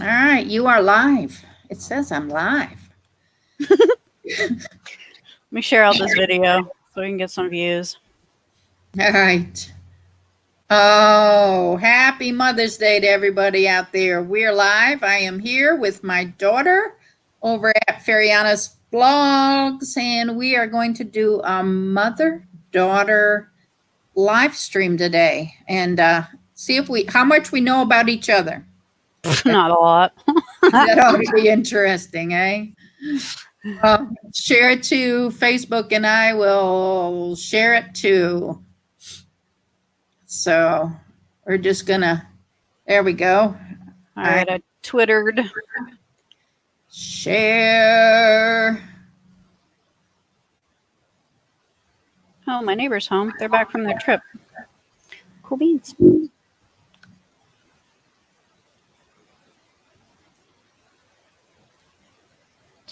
All right, you are live. It says I'm live. Let me share out this video so we can get some views. All right. Oh, happy Mother's Day to everybody out there. We're live. I am here with my daughter over at Feriana's Vlogs, and we are going to do a mother-daughter live stream today and see if how much we know about each other. Not a lot. That ought to be interesting, eh? Share it to Facebook and I will share it too. So we're just gonna, there we go. All right, I twittered. Share. Oh, my neighbor's home. They're back from their trip. Cool beans.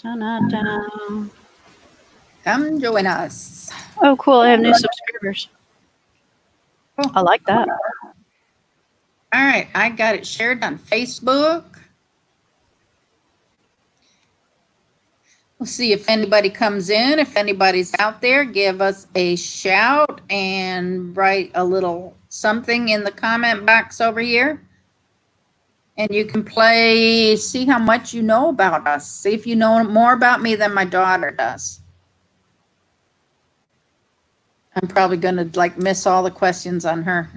Da-na-da. Come join us. Oh, cool. I have new subscribers. Oh. I like that. All right, I got it shared on Facebook. We'll see if anybody comes in. If anybody's out there, give us a shout and write a little something in the comment box over here. And you can play, see how much you know about us. See if you know more about me than my daughter does. I'm probably going to like miss all the questions on her.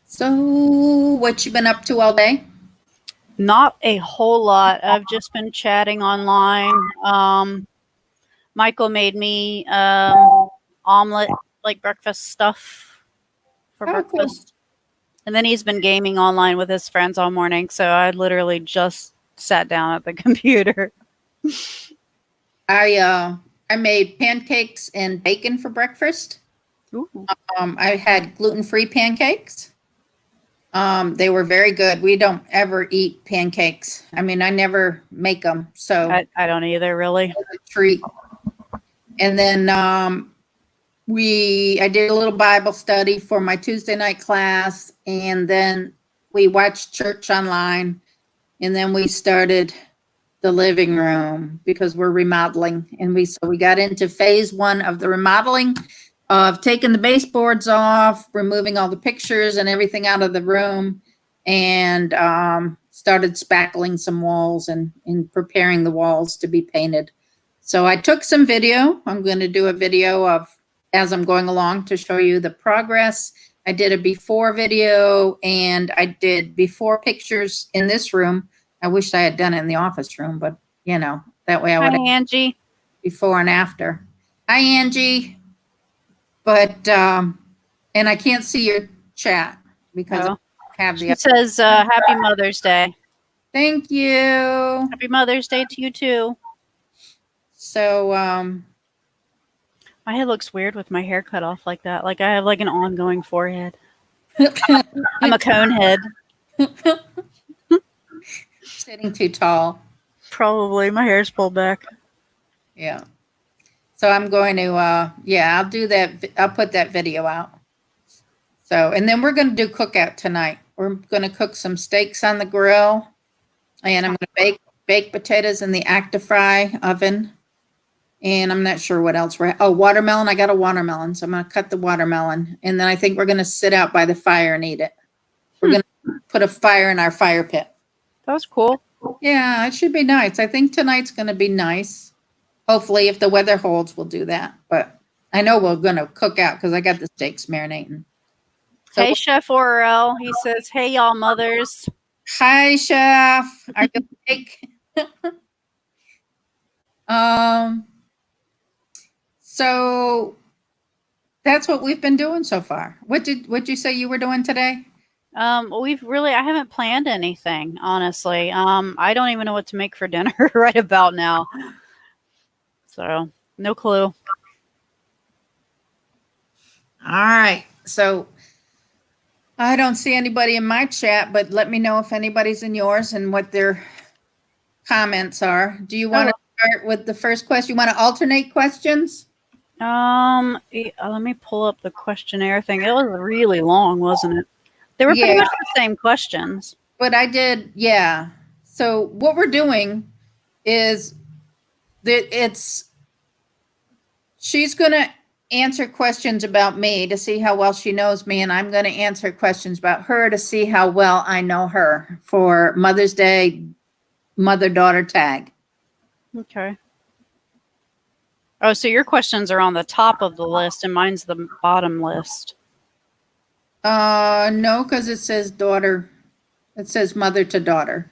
So what you been up to all day? Not a whole lot. I've just been chatting online. Michael made me omelet, like breakfast stuff for breakfast. Cool. And then he's been gaming online with his friends all morning. So I literally just sat down at the computer. I made pancakes and bacon for breakfast. Ooh. I had gluten-free pancakes. They were very good. We don't ever eat pancakes. I mean, I never make them. So I don't either, really. A treat. And then I did a little Bible study for my Tuesday night class, and then we watched church online, and then we started the living room because we're remodeling, and we got into phase 1 of the remodeling of taking the baseboards off, removing all the pictures and everything out of the room, and started spackling some walls and preparing the walls to be painted. So I took some video. I'm going to do a video of as I'm going along to show you the progress. I did a before video, and I did before pictures in this room. I wish I had done it in the office room, but you know, that way I would. Hi, Angie. Before and after. Hi, Angie. But and I can't see your chat because I have the. It says Happy Mother's Day. Thank you. Happy Mother's Day to you too. So my head looks weird with my hair cut off like that. Like I have like an ongoing forehead. I'm a cone head. Sitting too tall. Probably. My hair's pulled back. Yeah. So I'm going to, I'll do that. I'll put that video out. So, and then we're going to do cookout tonight. We're going to cook some steaks on the grill, and I'm going to bake potatoes in the Actifry oven. And I'm not sure what else watermelon. I got a watermelon, so I'm going to cut the watermelon. And then I think we're going to sit out by the fire and eat it. We're going to put a fire in our fire pit. That was cool. Yeah, it should be nice. I think tonight's going to be nice. Hopefully, if the weather holds, we'll do that. But I know we're going to cook out because I got the steaks marinating. So, hey, Chef Orel. He says, hey, y'all mothers. Hi, Chef. Are you awake? So that's what we've been doing so far. What'd you say you were doing today? I haven't planned anything, honestly. I don't even know what to make for dinner right about now. So no clue. All right. So I don't see anybody in my chat, but let me know if anybody's in yours and what their comments are. Do you want to start with the first question? You want to alternate questions? Let me pull up the questionnaire thing. It was really long, wasn't it? They were pretty Yeah. much the same questions. But I did, yeah. So what we're doing is that she's going to answer questions about me to see how well she knows me, and I'm going to answer questions about her to see how well I know her for Mother's Day mother-daughter tag. Okay. Oh, so your questions are on the top of the list and mine's the bottom list. No, because it says daughter. It says mother to daughter.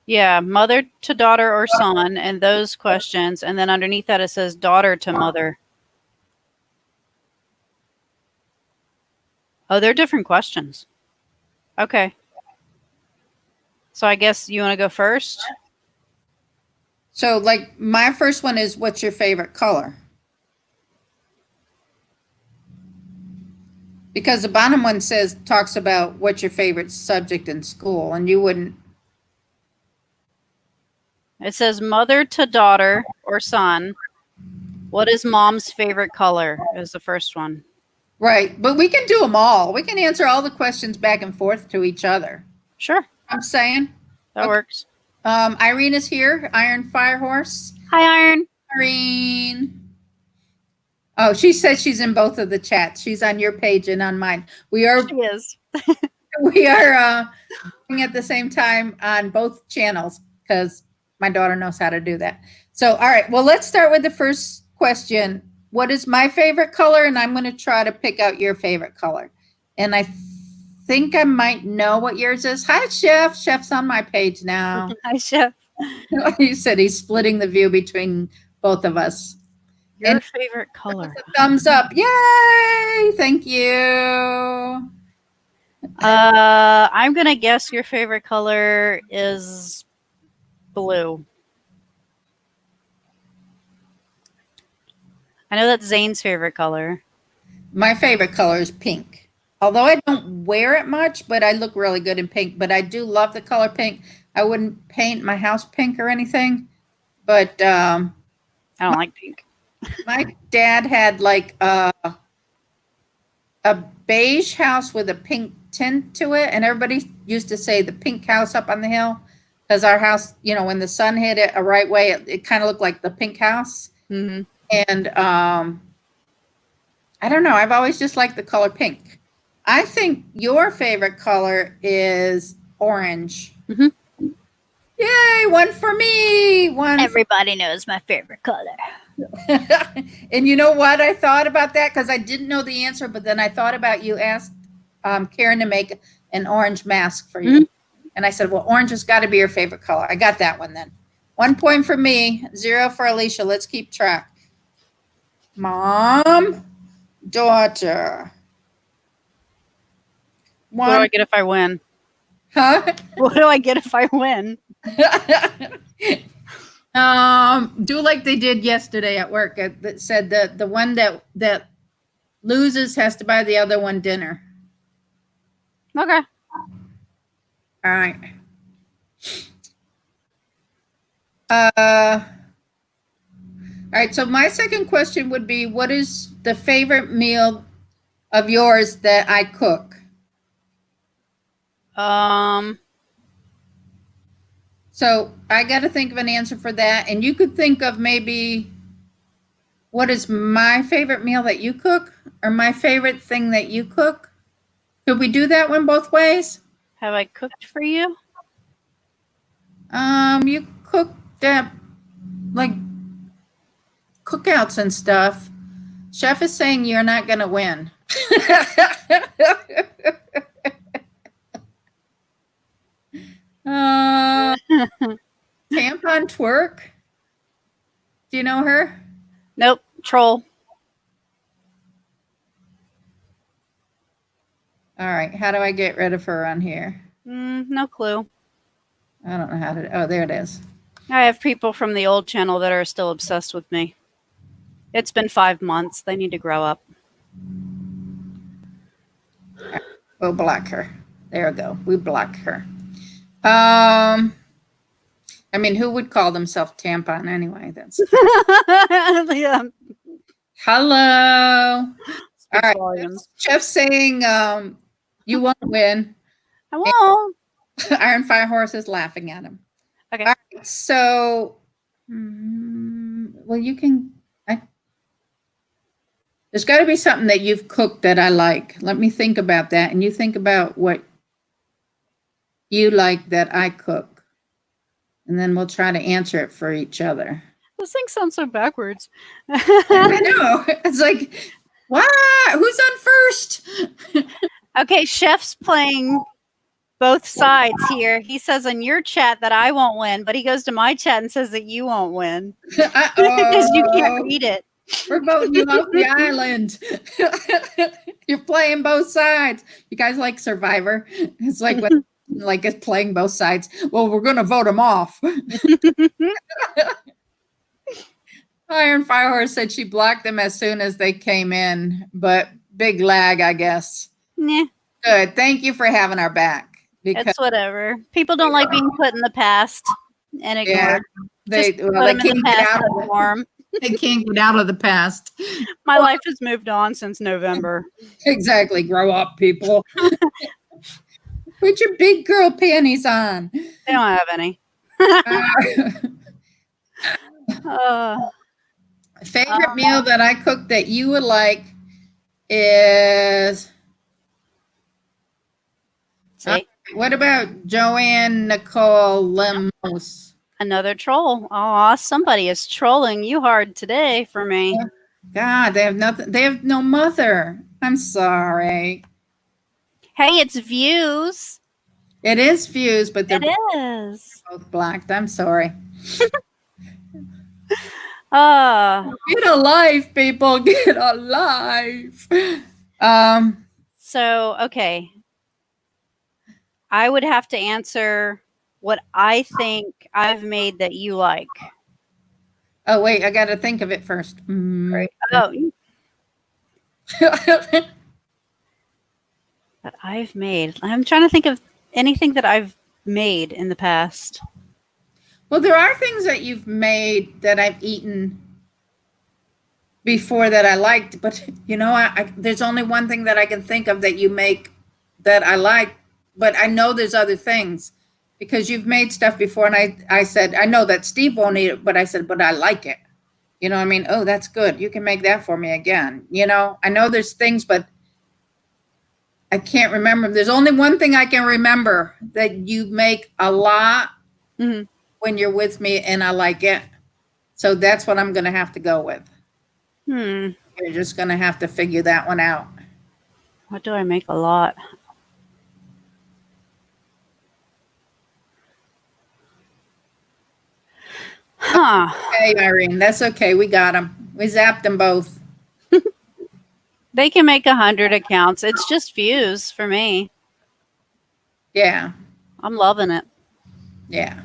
Yeah, mother to daughter or son, and those questions. And then underneath that, it says daughter to mother. Oh, they're different questions. Okay. So I guess you want to go first? So, like, my first one is, what's your favorite color? Because the bottom one talks about what's your favorite subject in school, and you wouldn't. It says mother to daughter or son. What is mom's favorite color is the first one. Right, but we can do them all. We can answer all the questions back and forth to each other. Sure. I'm saying. That works. Irene is here, Iron Firehorse. Hi, Iron. Irene. Oh, she says she's in both of the chats. She's on your page and on mine. She is. We are at the same time on both channels because my daughter knows how to do that. So, all right. Well, let's start with the first question. What is my favorite color? And I'm going to try to pick out your favorite color. And I think I might know what yours is. Hi, Chef. Chef's on my page now. Hi, Chef. He said he's splitting the view between both of us. Your favorite color. Thumbs up. Yay. Thank you. I'm going to guess your favorite color is blue. I know that's Zane's favorite color. My favorite color is pink. Although I don't wear it much, but I look really good in pink. But I do love the color pink. I wouldn't paint my house pink or anything. But I don't like pink. My dad had like a beige house with a pink tint to it. And everybody used to say the pink house up on the hill. Because our house, you know, when the sun hit it a right way, it kind of looked like the pink house. Mm-hmm. And I don't know. I've always just liked the color pink. I think your favorite color is orange. Mm-hmm. Yay, one for me. One. Everybody knows my favorite color. And you know what? I thought about that because I didn't know the answer, but then I thought about you asked Karen to make an orange mask for you. Mm-hmm. And I said, well, orange has got to be your favorite color. I got that one then. 1 point for me, 0 for Alicia. Let's keep track. Mom, daughter. What do I get if I win? Huh? What do I get if I win? Do like they did yesterday at work. That said the one that loses has to buy the other one dinner. Okay. All right. All right. So my second question would be, what is the favorite meal of yours that I cook? So I got to think of an answer for that. And you could think of maybe, what is my favorite meal that you cook or my favorite thing that you cook? Could we do that one both ways? Have I cooked for you? You cooked at like cookouts and stuff. Chef is saying you're not going to win. Tampon Twerk. Do you know her? Nope. Troll. All right. How do I get rid of her on here? No clue. I don't know how to. Oh, there it is. I have people from the old channel that are still obsessed with me. It's been 5 months. They need to grow up. We'll block her. There we go. We blocked her. I mean, who would call themselves tampon anyway? That's yeah. Hello. All Speaks right. volumes. Jeff's saying you won't win. I won't. Iron Fire Horse is laughing at him. Okay. All right, so, well, you can. There's got to be something that you've cooked that I like. Let me think about that, and you think about what you like that I cook, and then we'll try to answer it for each other. This thing sounds so backwards. I know. It's like, what? Who's on first? Okay, Chef's playing both sides here. He says in your chat that I won't win, but he goes to my chat and says that you won't win because you can't read it. We're voting you off the island. You're playing both sides. You guys like Survivor? It's like when, like it's playing both sides. Well, we're gonna vote them off. Iron Fire Horse said she blocked them as soon as they came in, but big lag, I guess. Nah, Good. Thank you for having our back. Because it's whatever. People don't like being put in the past and ignored. they Just put well, they them in the can't get past out and of it. ignore 'em. They can't get out of the past. My life has moved on since November. Exactly. Grow up, people. Put your big girl panties on. They don't have any. Favorite meal that I cook that you would like is. See, What about Joanne Nicole Lemos? another troll. Oh, somebody is trolling you hard today for me. God, they have nothing. They have no mother. I'm sorry. Hey, it's views. It is views, but they're It is. both blocked. I'm sorry. Get a life, people. Get a life. So, okay. I would have to answer what I think I've made that you like. Oh, wait. I got to think of it first. Right. Oh, that I've made. I'm trying to think of anything that I've made in the past. Well, there are things that you've made that I've eaten before that I liked, but you know, there's only one thing that I can think of that you make that I like, but I know there's other things because you've made stuff before, and I said, I know that Steve won't eat it, but I said, but I like it. You know what I mean? Oh, that's good. You can make that for me again. You know, I know there's things, but I can't remember. There's only one thing I can remember that you make a lot when you're with me, and I like it. So that's what I'm going to have to go with. You're just going to have to figure that one out. What do I make a lot? Huh. Hey, Irene, that's okay. We got them. We zapped them both. They can make 100 accounts. It's just views for me. Yeah. I'm loving it. Yeah.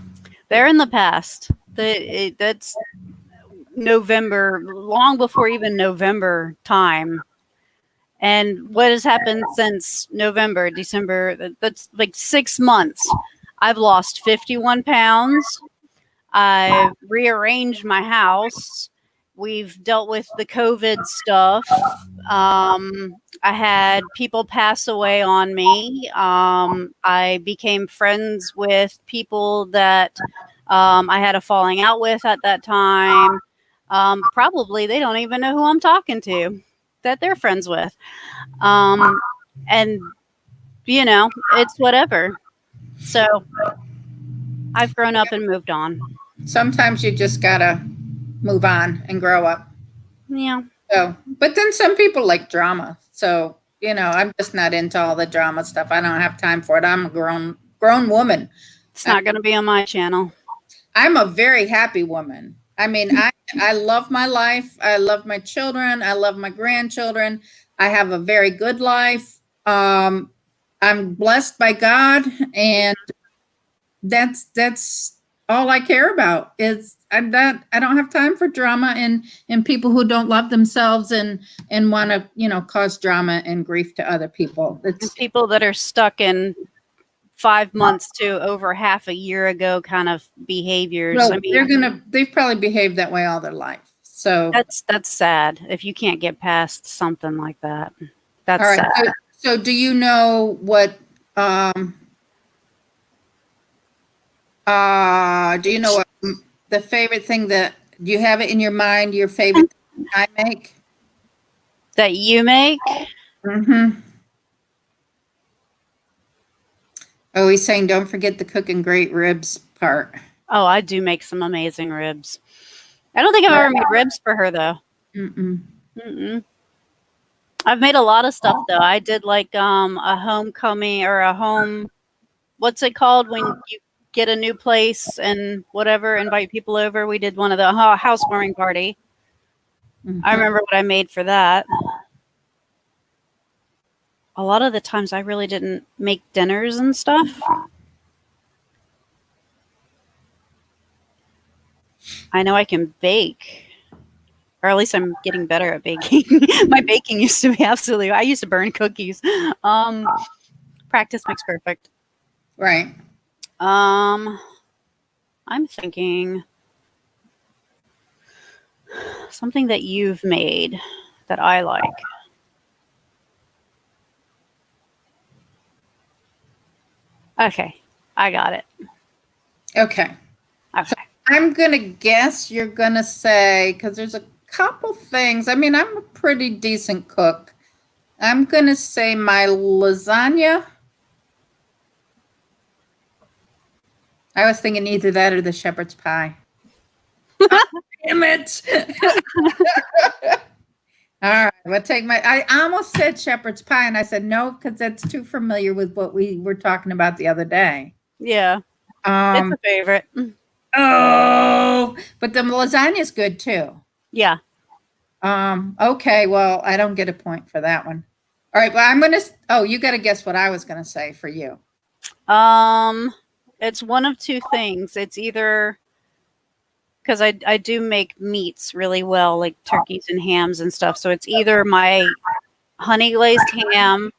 They're in the past. That's November, long before even November time. And what has happened since November, December? That's like 6 months. I've lost 51 pounds. I've rearranged my house. We've dealt with the COVID stuff. I had people pass away on me. I became friends with people that I had a falling out with at that time. Probably they don't even know who I'm talking to, that they're friends with. And, you know, it's whatever. So I've grown up and moved on. Sometimes you just got to move on and grow up. Yeah. So, but then some people like drama. So, you know, I'm just not into all the drama stuff. I don't have time for it. I'm a grown woman. It's not going to be on my channel. I'm a very happy woman. I mean, I love my life. I love my children. I love my grandchildren. I have a very good life. I'm blessed by God, and that's all I care about. Is I don't have time for drama and people who don't love themselves and want to, you know, cause drama and grief to other people. It's people that are stuck in 5 months to over half a year ago kind of behaviors. well, I mean, they've probably behaved that way all their life. So, That's sad if you can't get past something like that. That's all right. sad. So do you know what, do you know what the favorite thing that, do you have it in your mind, your favorite thing I make? That you make? Mm-hmm. Oh, he's saying, don't forget the cooking great ribs part. Oh, I do make some amazing ribs. I don't think I've ever made ribs for her though. Mm-mm. Mm-mm. I've made a lot of stuff though. I did like a homecoming or a home. What's it called when you get a new place and whatever, invite people over? We did one of the housewarming party. I Mhm. remember what I made for that. A lot of the times I really didn't make dinners and stuff. I know I can bake, or at least I'm getting better at baking. My baking used to be absolutely, I used to burn cookies. Practice makes perfect. Right. I'm thinking something that you've made that I like. Okay, I got it. Okay. Okay. I'm going to guess you're going to say, because there's a couple things. I mean, I'm a pretty decent cook. I'm going to say my lasagna. I was thinking either that or the shepherd's pie. Damn it. All right, we'll take I almost said shepherd's pie, and I said no, because that's too familiar with what we were talking about the other day. Yeah, it's a favorite. Oh, but the lasagna is good too. Yeah. Okay, well, I don't get a point for that one. All right, well, I'm gonna, oh, you got to guess what I was gonna say for you. It's one of two things. It's either because I do make meats really well, like turkeys and hams and stuff. So it's either my honey glazed ham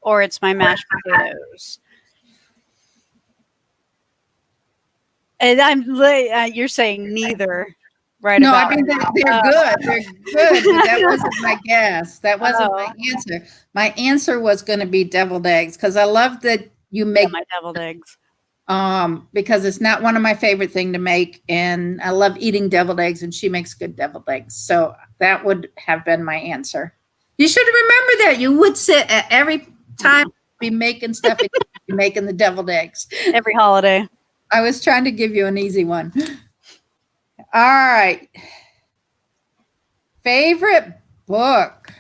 or it's my mashed potatoes. And you're saying neither, right? No, I About mean, they're good. They're good, but that wasn't my guess. That wasn't my Oh. answer. My answer was gonna be deviled eggs, because I love that you make, my deviled eggs. because it's not one of my favorite thing to make, and I love eating deviled eggs, and she makes good deviled eggs. So that would have been my answer. You should remember that. You would sit at every time be making stuff, and be making the deviled eggs. Every holiday. I was trying to give you an easy one. All right. Favorite book?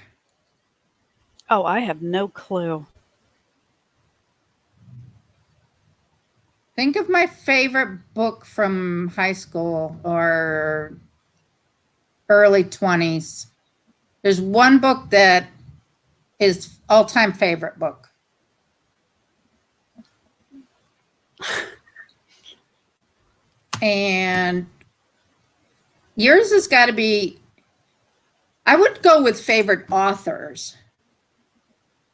Oh, I have no clue. Think of my favorite book from high school or early 20s. There's one book that is all-time favorite book. And yours has got to be, I would go with favorite authors.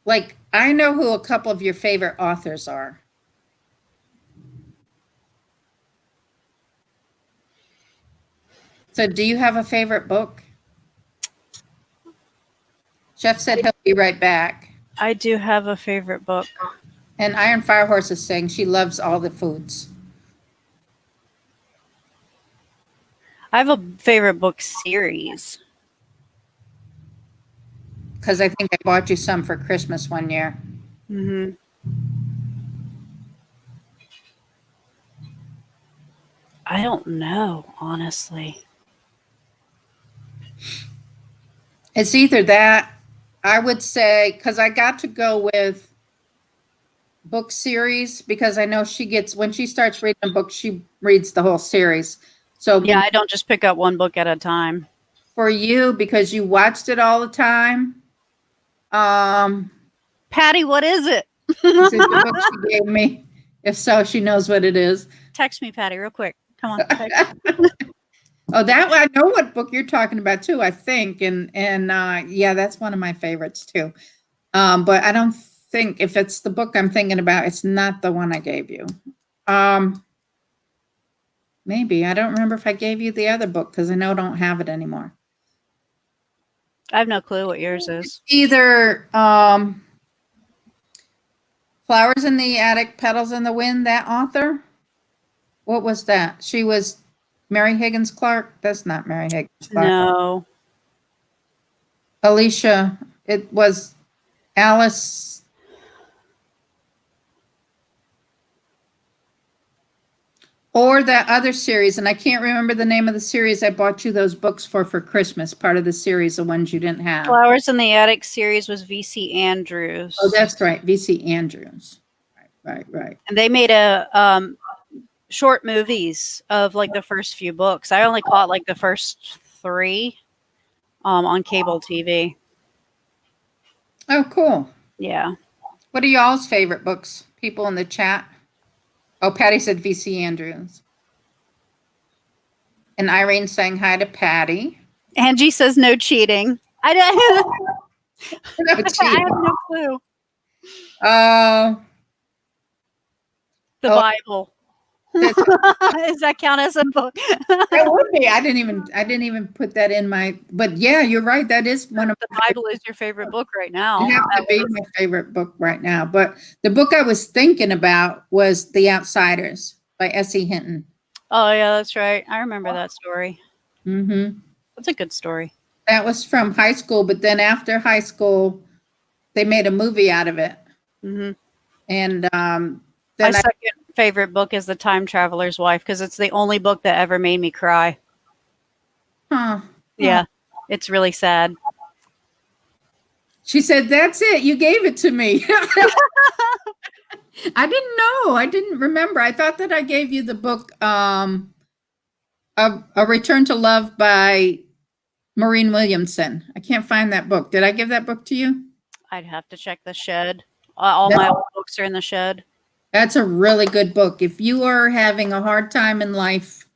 Like, I know who a couple of your favorite authors are. So do you have a favorite book? Jeff said he'll be right back. I do have a favorite book. And Iron Firehorse is saying she loves all the foods. I have a favorite book series. Because I think I bought you some for Christmas one year. Mm-hmm. I don't know, honestly. It's either that, I would say, because I got to go with book series, because I know she gets, when she starts reading a book, she reads the whole series. So Yeah, I don't just pick up one book at a time. For you, because you watched it all the time, Patty, what is it? this is the book she gave me. If so, she knows what it is. Text me, Patty, real quick. Come on. Oh, that one, I know what book you're talking about too, I think. And yeah, that's one of my favorites too. But I don't think, if it's the book I'm thinking about, it's not the one I gave you. Maybe. I don't remember if I gave you the other book, because I know I don't have it anymore. I have no clue what yours is. Either Flowers in the Attic, Petals in the Wind, that author. What was that? She was Mary Higgins Clark. That's not Mary Higgins Clark. No. Alicia, it was Alice. Or that other series, and I can't remember the name of the series I bought you those books for Christmas, part of the series, the ones you didn't have. Flowers in the Attic series was V.C. Andrews. Oh, that's right, V.C. Andrews. Right. And they made a short movies of like the first few books. I only caught like the first 3 on cable TV. Oh, cool. Yeah. What are y'all's favorite books? People in the chat. Oh, Patty said V.C. Andrews. And Irene saying hi to Patty. Angie says no cheating. I No have cheating. no clue. The Oh. Bible. That's- Does that count as a book? That would be. I didn't even put that in my. But yeah, you're right. That is one of The Bible is your favorite book right now. It has to be my favorite book right now. But the book I was thinking about was The Outsiders by S.E. Hinton. Oh yeah, that's right. I remember that story. Mm-hmm. That's a good story. That was from high school, but then after high school, they made a movie out of it. Mm-hmm. And My then second favorite book is The Time Traveler's Wife because it's the only book that ever made me cry. Yeah, it's really sad. She said, "That's it. You gave it to me." I didn't know. I didn't remember. I thought that I gave you the book, A Return to Love by Maureen Williamson. I can't find that book. Did I give that book to you? I'd have to check the shed. All my old books are in the shed. That's a really good book. If you are having a hard time in life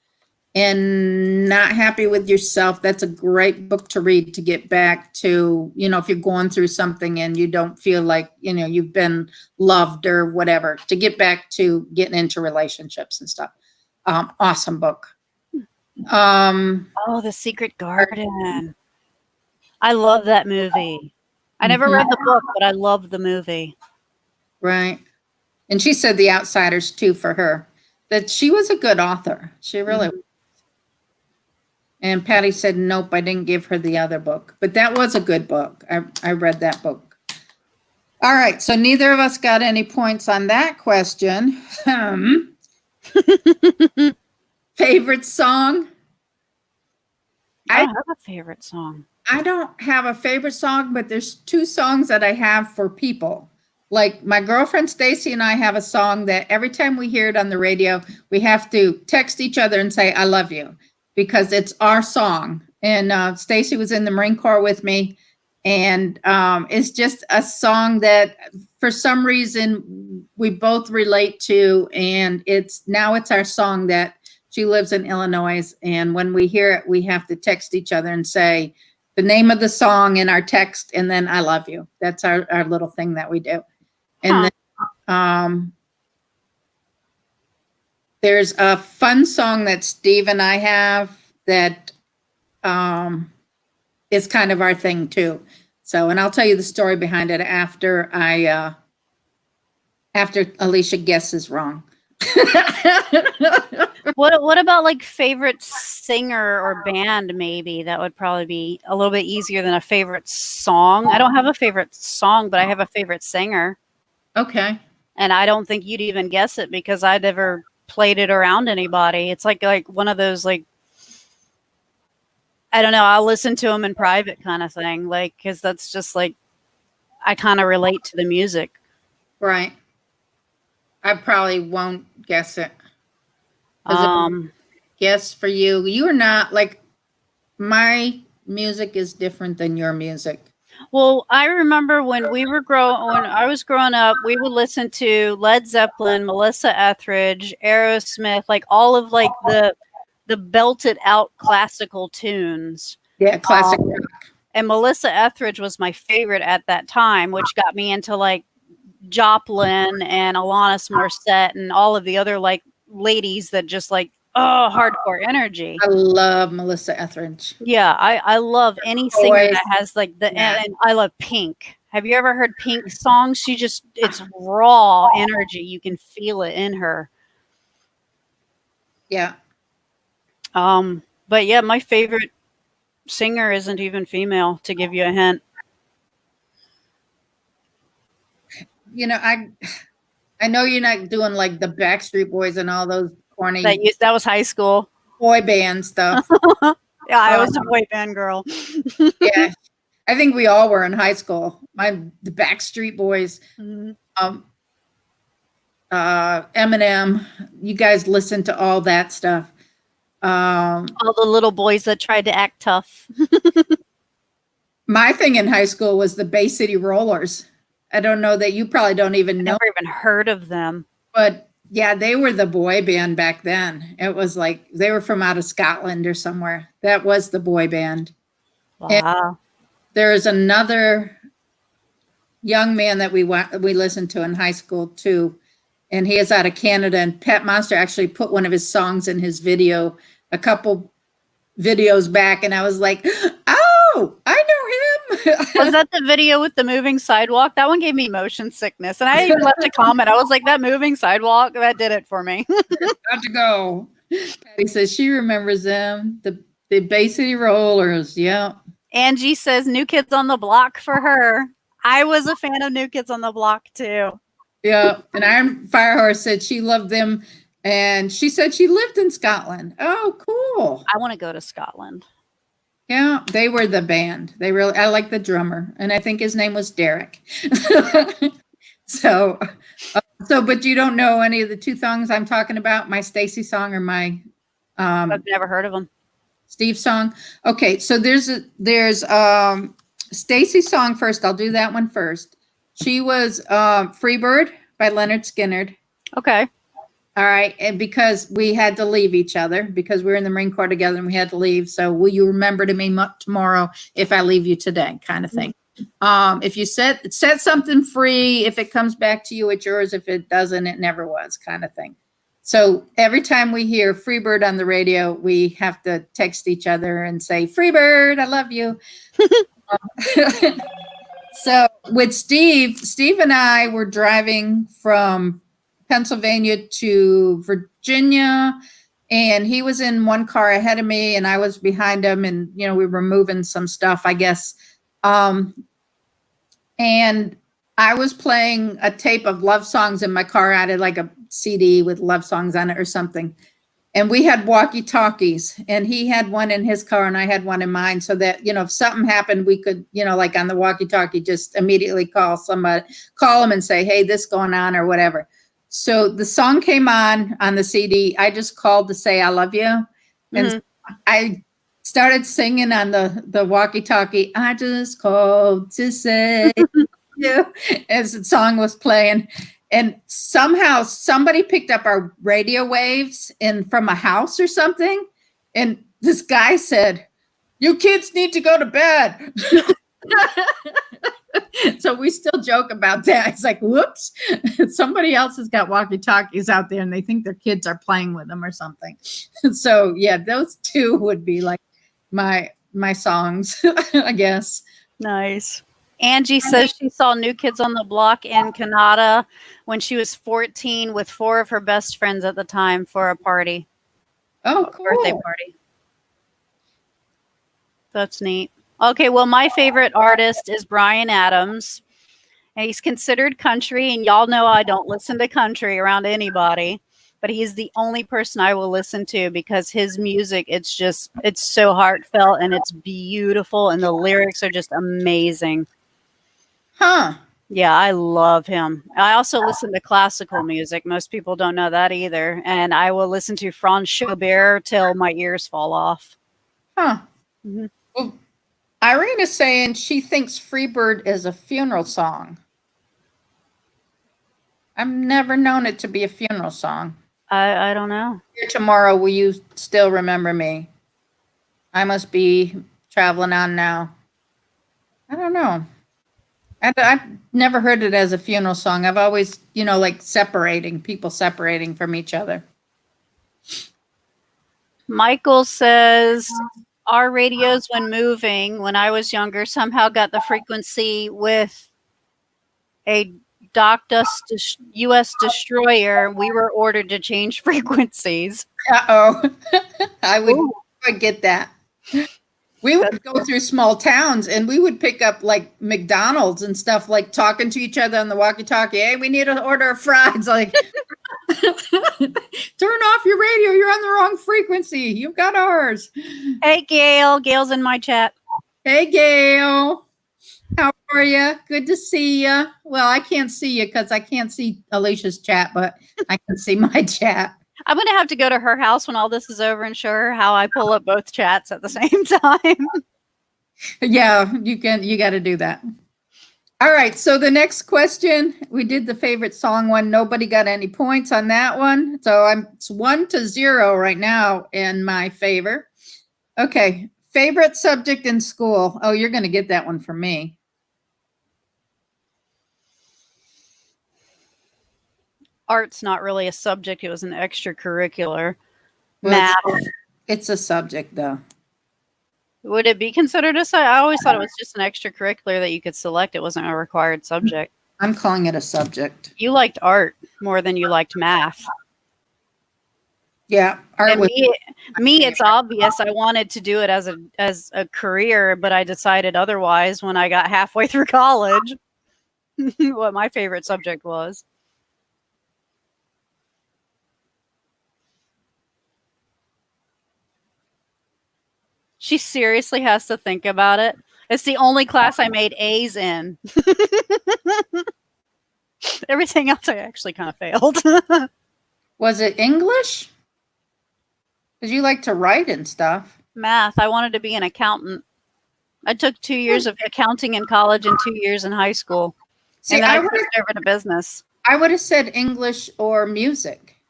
and not happy with yourself, that's a great book to read to get back to, if you're going through something and you don't feel like, you've been loved or whatever, to get back to getting into relationships and stuff. Awesome book. The Secret Garden. I love that movie. I never read the book, but I love the movie. Right. And she said The Outsiders too for her, that she was a good author. She really was. And Patty said, nope, I didn't give her the other book. But that was a good book. I read that book. All right. So neither of us got any points on that question. Favorite song? I have a favorite song. I don't have a favorite song, but there's 2 songs that I have for people. Like my girlfriend Stacy and I have a song that every time we hear it on the radio, we have to text each other and say, I love you, because it's our song. And Stacy was in the Marine Corps with me. And it's just a song that for some reason we both relate to. And it's our song that she lives in Illinois. And when we hear it, we have to text each other and say the name of the song in our text. And then I love you. That's our little thing that we do. And then there's a fun song that Steve and I have that is kind of our thing too. So, and I'll tell you the story behind it after Alicia guesses wrong. What about like favorite singer or band? Maybe that would probably be a little bit easier than a favorite song. I don't have a favorite song, but I have a favorite singer. Okay. And I don't think you'd even guess it because I never played it around anybody. It's like one of those, like, I don't know, I'll listen to them in private kind of thing. Like, because that's just like, I kind of relate to the music. Right. I probably won't guess it. Guess for you. You are not like, my music is different than your music. Well, I remember when I was growing up, we would listen to Led Zeppelin, Melissa Etheridge, Aerosmith, like all of like the belted out classical tunes. Yeah, classic rock. And Melissa Etheridge was my favorite at that time, which got me into like Joplin and Alanis Morissette and all of the other like ladies that just like hardcore energy. I love Melissa Etheridge. Yeah, I love any singer Voice. that has like Yeah. and I love Pink. Have you ever heard Pink songs? It's raw energy. You can feel it in her. Yeah. But yeah, my favorite singer isn't even female, to give you a hint. You know, I know you're not doing like the Backstreet Boys and all those corny That was high school. boy band stuff. Yeah, I was a boy band girl. Yeah. I think we all were in high school. The Backstreet Boys, Mhm. Eminem. You guys listen to all that stuff. All the little boys that tried to act tough. My thing in high school was the Bay City Rollers. I don't know that you probably don't even know, Never even heard of them. but yeah, they were the boy band back then. It was like they were from out of Scotland or somewhere. That was the boy band. And Wow. there's another young man that we listened to in high school too, and he is out of Canada. And Pat Monster actually put one of his songs in his video a couple videos back, and I was like, "Oh, I know him." Was that the video with the moving sidewalk? That one gave me motion sickness. And I even left a comment. I was like, that moving sidewalk, that did it for me. Got to go. Patty says she remembers them, the Bay City Rollers. Yeah. Angie says New Kids on the Block for her. I was a fan of New Kids on the Block too. Yeah. And Iron Firehorse said she loved them, and she said she lived in Scotland. Oh, cool. I want to go to Scotland. Yeah, they were the band. I like the drummer, and I think his name was Derek. So, but you don't know any of the two songs I'm talking about, my Stacy song or my I've never heard of them. Steve song. Okay, so there's Stacy's song first. I'll do that one first. She was Freebird by Leonard Skinner. Okay. All right, and because we had to leave each other because we were in the Marine Corps together and we had to leave. So will you remember to me tomorrow if I leave you today, kind of thing. If you set something free, if it comes back to you, it's yours. If it doesn't, it never was, kind of thing. So every time we hear Freebird on the radio, we have to text each other and say, Freebird, I love you. So with Steve and I were driving from Pennsylvania to Virginia, and he was in one car ahead of me and I was behind him, and we were moving some stuff, I guess. And I was playing a tape of love songs in my car. I had like a CD with love songs on it or something. And we had walkie-talkies, and he had one in his car and I had one in mine, so that, if something happened, we could, like on the walkie-talkie, just immediately call him and say, hey, this going on or whatever. So the song came on the CD. I just called to say, I love you. And I started singing on the walkie-talkie. I just called to say, you, as the song was playing. And somehow somebody picked up our radio waves from a house or something. And this guy said, you kids need to go to bed. So we still joke about that. It's like, whoops, somebody else has got walkie-talkies out there and they think their kids are playing with them or something. So yeah, those two would be like my songs, I guess. Nice. Angie says she saw New Kids on the Block in Canada when she was 14 with 4 of her best friends at the time for a party. Oh, cool. Birthday party. That's neat. Okay, well, my favorite artist is Bryan Adams. And he's considered country, and y'all know I don't listen to country around anybody, but he's the only person I will listen to because his music, it's so heartfelt and it's beautiful, and the lyrics are just amazing. Huh. Yeah, I love him. I also listen to classical music. Most people don't know that either. And I will listen to Franz Schubert till my ears fall off. Huh. Mm-hmm. Well, Irene is saying she thinks Freebird is a funeral song. I've never known it to be a funeral song. I don't know. Here tomorrow, will you still remember me? I must be traveling on now. I don't know. I've never heard it as a funeral song. I've always, like people separating from each other. Michael says our radios, when moving, when I was younger, somehow got the frequency with a docked us U.S. destroyer. We were ordered to change frequencies. Uh-oh. I would Ooh. get that. We would go through small towns and we would pick up like McDonald's and stuff, like talking to each other on the walkie-talkie. Hey, we need an order of fries. Like, turn off your radio. You're on the wrong frequency. You've got ours. Hey, Gail. Gail's in my chat. Hey, Gail. How are you? Good to see you. Well, I can't see you because I can't see Alicia's chat, but I can see my chat. I'm going to have to go to her house when all this is over and show her how I pull up both chats at the same time. Yeah, you got to do that. All right. So the next question, we did the favorite song one. Nobody got any points on that one. So it's 1-0 right now in my favor. Okay. Favorite subject in school. Oh, you're going to get that one from me. Art's not really a subject. It was an extracurricular. Well, Math. It's a subject, though. Would it be considered a subject? I always thought it was just an extracurricular that you could select. It wasn't a required subject. I'm calling it a subject. You liked art more than you liked math. Yeah. Art And was, me, it's obvious. I wanted to do it as a career, but I decided otherwise when I got halfway through college what my favorite subject was. She seriously has to think about it. It's the only class I made A's in. Everything else I actually kind of failed. was it English? Because you like to write and stuff. Math. I wanted to be an accountant. I took 2 years of accounting in college and 2 years in high school. See, and then I switched over to business. I would have said English or music.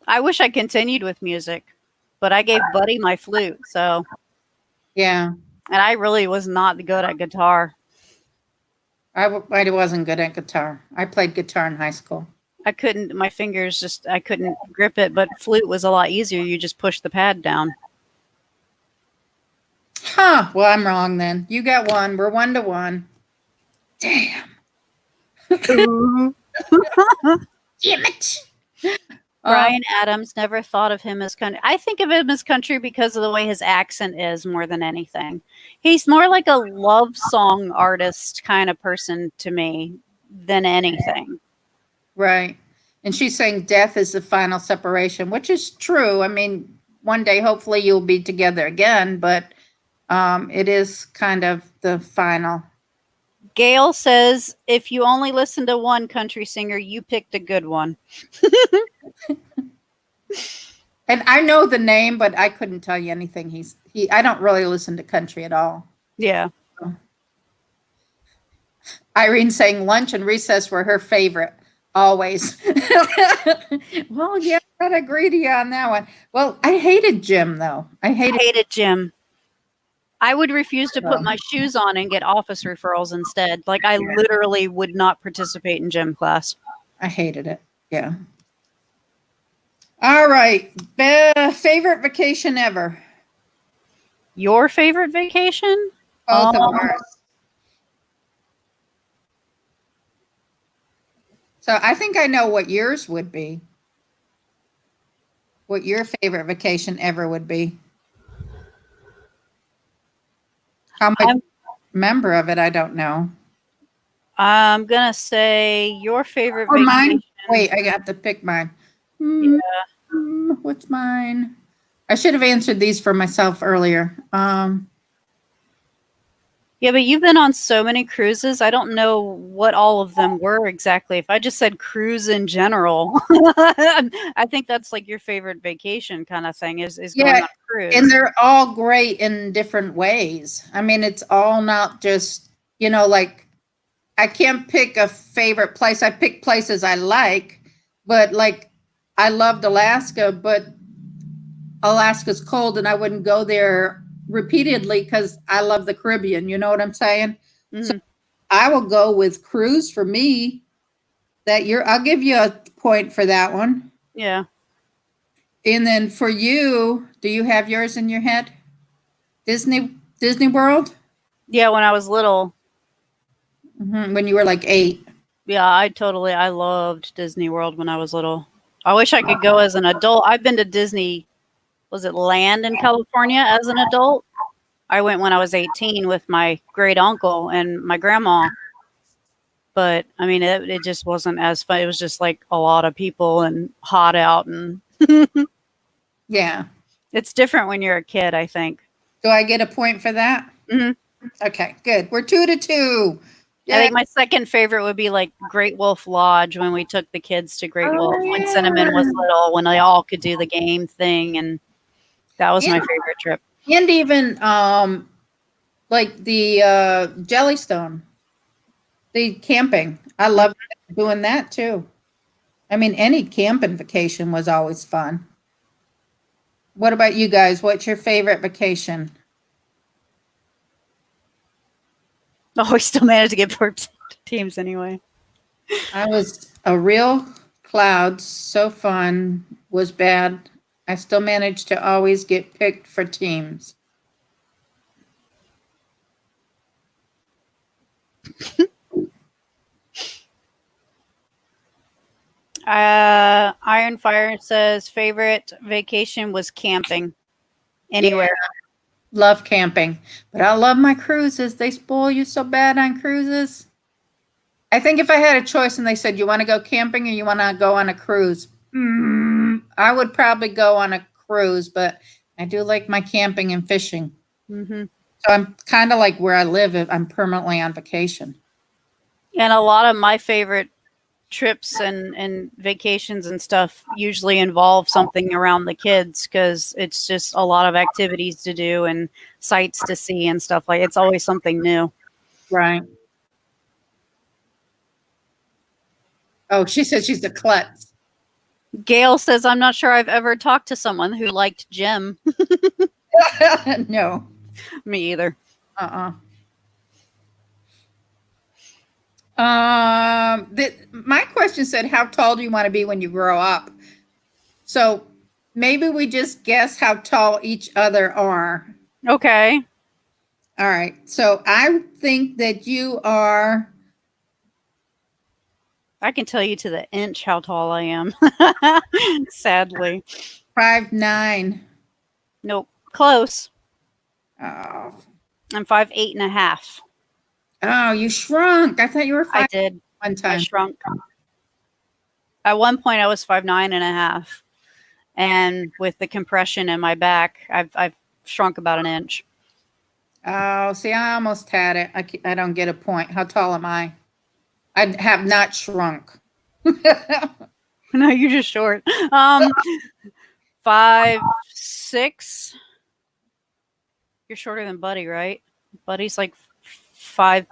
I wish I continued with music, but I gave Buddy my flute. So, yeah. And I really was not good at guitar. I wasn't good at guitar. I played guitar in high school. I couldn't, my fingers just, I couldn't grip it, but flute was a lot easier. You just push the pad down. Huh. Well, I'm wrong then. You got one. We're 1-1. Damn. Damn it. Brian Adams, never thought of him as country. I think of him as country because of the way his accent is more than anything. He's more like a love song artist kind of person to me than anything. Right. And she's saying death is the final separation, which is true. I mean, one day, hopefully you'll be together again, but it is kind of the final. Gail says, if you only listen to one country singer, you picked a good one. And I know the name, but I couldn't tell you anything. I don't really listen to country at all. Yeah. Irene saying lunch and recess were her favorite. Always. Well, yeah, I gotta agree to you on that one. Well, I hated gym though. I hated gym. I would refuse to put my shoes on and get office referrals instead. Like I literally would not participate in gym class. I hated it. Yeah. All right. Favorite vacation ever? Your favorite vacation? Both of ours. So I think I know what yours would be. What your favorite vacation ever would be. How much member of it, I don't know. I'm going to say your favorite vacation. Mine? Wait, I got to pick mine. Yeah. What's mine? I should have answered these for myself earlier. Yeah, but you've been on so many cruises. I don't know what all of them were exactly. If I just said cruise in general, I think that's like your favorite vacation kind of thing is going on a cruise. And they're all great in different ways. I mean, it's all not just, like I can't pick a favorite place. I pick places I like, but like I loved Alaska, but Alaska's cold and I wouldn't go there repeatedly because I love the Caribbean. You know what I'm saying? Mm-hmm. So I will go with cruise for me. I'll give you a point for that one. Yeah. And then for you, do you have yours in your head? Disney World? Yeah, when I was little. When you were like 8. Yeah, I loved Disney World when I was little. I wish I could go as an adult. I've been to Disney, was it Land in California as an adult? I went when I was 18 with my great uncle and my grandma. But I mean, it just wasn't as fun. It was just like a lot of people and hot out, and Yeah. it's different when you're a kid, I think. Do I get a point for that? Hmm. Okay, good. We're 2-2. I think my second favorite would be like Great Wolf Lodge when we took the kids to Great Wolf when Cinnamon was little, when they all could do the game thing, and that was my favorite trip. And even like the Jellystone, the camping. I love doing that too. I mean, any camping vacation was always fun. What about you guys? What's your favorite vacation? Oh, we still managed to get 4 teams anyway. I was a real cloud. So fun. Was bad. I still managed to always get picked for teams. Iron Fire says favorite vacation was camping anywhere. Yeah, love camping, but I love my cruises. They spoil you so bad on cruises. I think if I had a choice and they said, you want to go camping or you want to go on a cruise? I would probably go on a cruise, but I do like my camping and fishing. Mm-hmm. So I'm kind of like where I live. I'm permanently on vacation. And a lot of my favorite trips and vacations and stuff usually involve something around the kids because it's just a lot of activities to do and sights to see and stuff. Like it's always something new. Right. Oh, she said she's a klutz. Gail says, I'm not sure I've ever talked to someone who liked Jim. No. Me either. My question said, how tall do you want to be when you grow up? So maybe we just guess how tall each other are. Okay. All right. So I think that you are. I can tell you to the inch how tall I am. Sadly. 5'9". Nope. Close. Oh. I'm 5'8.5". Oh, you shrunk. I thought you were 5. I did. One time. I shrunk. At one point, I was 5'9.5", and with the compression in my back, I've shrunk about an inch. Oh, see, I almost had it. I don't get a point. How tall am I? I have not shrunk. No, you're just short. 5'6". You're shorter than Buddy, right? Buddy's like 5'7",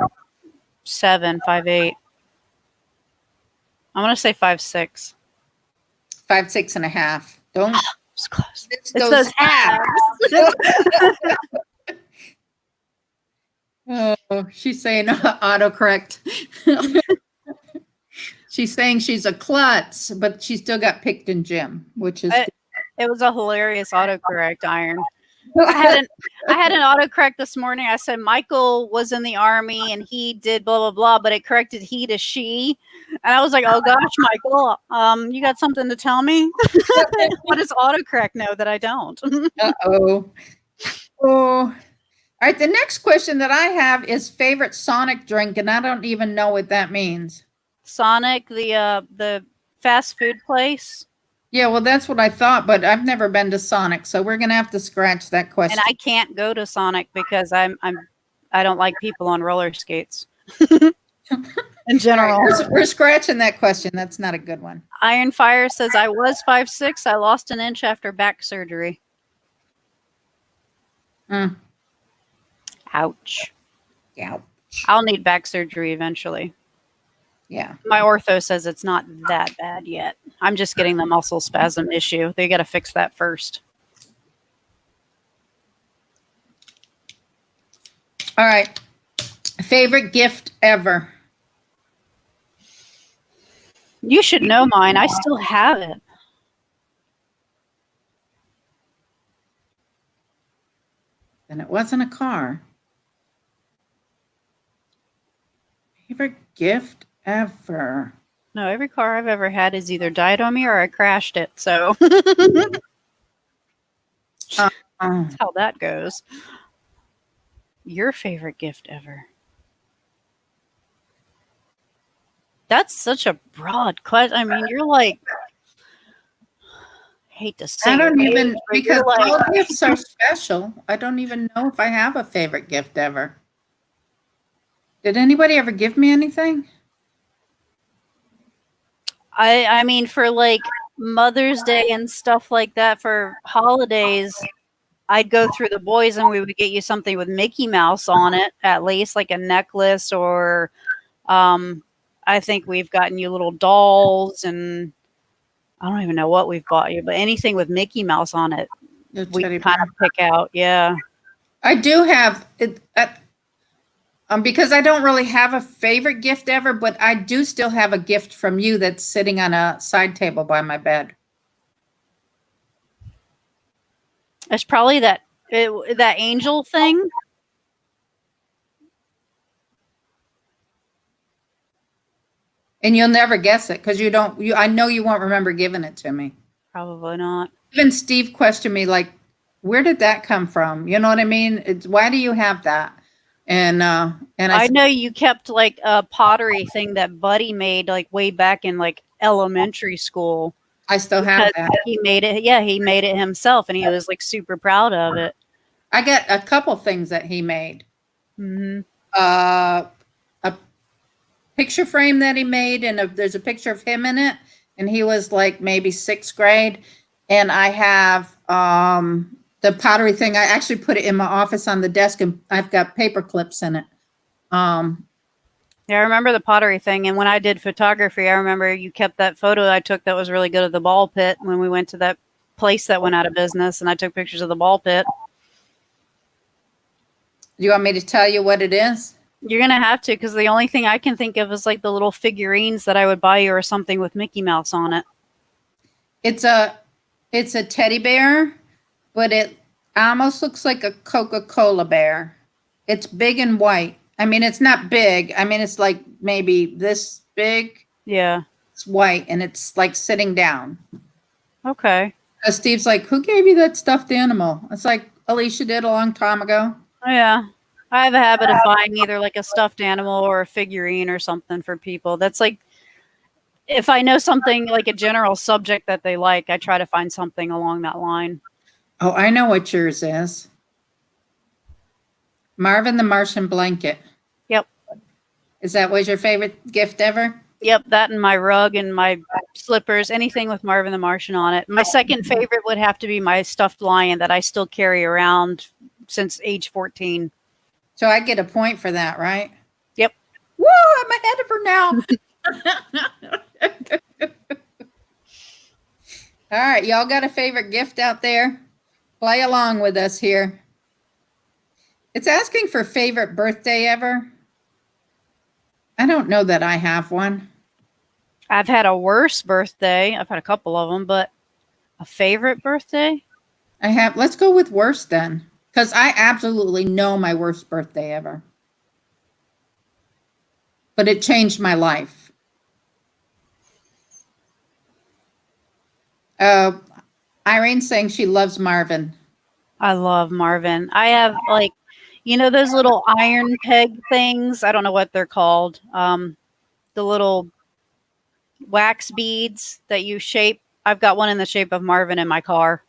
5'8". I'm gonna say 5'6". 5'6.5". Don't. It's close. It's those halves. Oh, she's saying autocorrect. She's saying she's a klutz, but she still got picked in gym, which is. It was a hilarious autocorrect, Iron. I had an autocorrect this morning. I said Michael was in the Army and he did blah blah blah, but it corrected he to she, and I was like, "Oh gosh, Michael, you got something to tell me? What does autocorrect know that I don't?" Oh. All right. The next question that I have is favorite Sonic drink, and I don't even know what that means. Sonic, the fast food place. Yeah, well, that's what I thought, but I've never been to Sonic, so we're gonna have to scratch that question. And I can't go to Sonic because I don't like people on roller skates. In general, right, we're scratching that question. That's not a good one. Iron Fire says I was 5'6". I lost an inch after back surgery. Ouch. Ouch. I'll need back surgery eventually. Yeah. My ortho says it's not that bad yet. I'm just getting the muscle spasm issue. They got to fix that first. All right. Favorite gift ever? You should know mine. I still have it. And it wasn't a car. Favorite gift ever. No, every car I've ever had has either died on me or I crashed it. So Oh, that's how that goes. Your favorite gift ever? That's such a broad question. I mean, you're like, hate to say I don't your even, age, but because you're like, all gifts are special. I don't even know if I have a favorite gift ever. Did anybody ever give me anything? I mean, for like Mother's Day and stuff like that, for holidays, I'd go through the boys and we would get you something with Mickey Mouse on it, at least like a necklace, or I think we've gotten you little dolls, and I don't even know what we've bought you, but anything with Mickey Mouse on it, The we teddy kind bear. of pick out. Yeah. I do have it, because I don't really have a favorite gift ever, but I do still have a gift from you that's sitting on a side table by my bed. It's probably that angel thing. And you'll never guess it because I know you won't remember giving it to me. Probably not. Even Steve questioned me, like, where did that come from? You know what I mean? Why do you have that? And I I said, know you kept like a pottery thing that Buddy made like way back in like elementary school. I still have Because that. he made it. Yeah, he made it himself, and he was like super proud of it. I got a couple things that he made. Mm-hmm. A picture frame that he made, and there's a picture of him in it, and he was like maybe 6th grade. And I have the pottery thing. I actually put it in my office on the desk, and I've got paper clips in it. Yeah, I remember the pottery thing. And when I did photography, I remember you kept that photo I took that was really good of the ball pit when we went to that place that went out of business, and I took pictures of the ball pit. Do you want me to tell you what it is? You're going to have to, because the only thing I can think of is like the little figurines that I would buy you or something with Mickey Mouse on it. It's a teddy bear, but it almost looks like a Coca-Cola bear. It's big and white. I mean, it's not big. I mean, it's like maybe this big. Yeah. It's white, and it's like sitting down. Okay. Steve's like, who gave you that stuffed animal? It's like, Alicia did a long time ago. Oh, yeah. I have a habit of buying either like a stuffed animal or a figurine or something for people. That's like, if I know something like a general subject that they like, I try to find something along that line. Oh, I know what yours is. Marvin the Martian blanket. Yep. Is that was your favorite gift ever? Yep, that and my rug and my slippers, anything with Marvin the Martian on it. My second favorite would have to be my stuffed lion that I still carry around since age 14. So I get a point for that, right? Yep. Woo, I'm ahead of her now. All right, y'all got a favorite gift out there? Play along with us here. It's asking for favorite birthday ever. I don't know that I have one. I've had a worse birthday. I've had a couple of them, but a favorite birthday? Let's go with worst then, because I absolutely know my worst birthday ever. But it changed my life. Irene's saying she loves Marvin. I love Marvin. I have like, those little iron peg things. I don't know what they're called. The little wax beads that you shape. I've got one in the shape of Marvin in my car.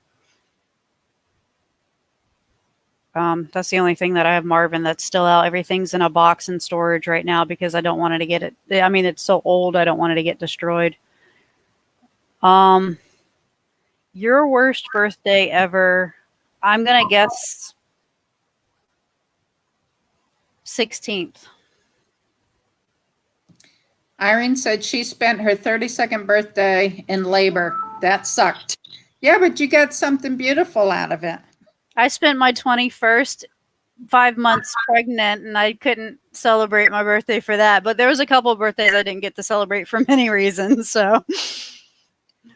That's the only thing that I have Marvin that's still out. Everything's in a box in storage right now because I don't want it to get it. I mean, it's so old. I don't want it to get destroyed. Your worst birthday ever. I'm going to guess 16th. Irene said she spent her 32nd birthday in labor. That sucked. Yeah, but you got something beautiful out of it. I spent my 21st 5 months pregnant, and I couldn't celebrate my birthday for that. But there was a couple of birthdays I didn't get to celebrate for many reasons. So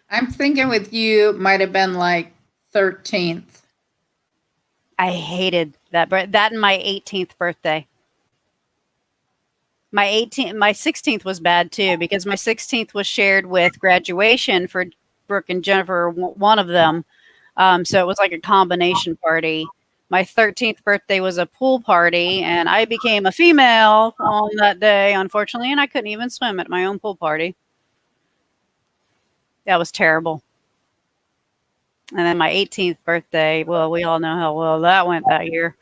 I'm thinking with you might have been like 13th. I hated that. That and my 18th birthday. My 16th was bad too, because my 16th was shared with graduation for Brooke and Jennifer, one of them. So it was like a combination party. My 13th birthday was a pool party, and I became a female on that day, unfortunately, and I couldn't even swim at my own pool party. That was terrible. And then my 18th birthday, well, we all know how well that went that year.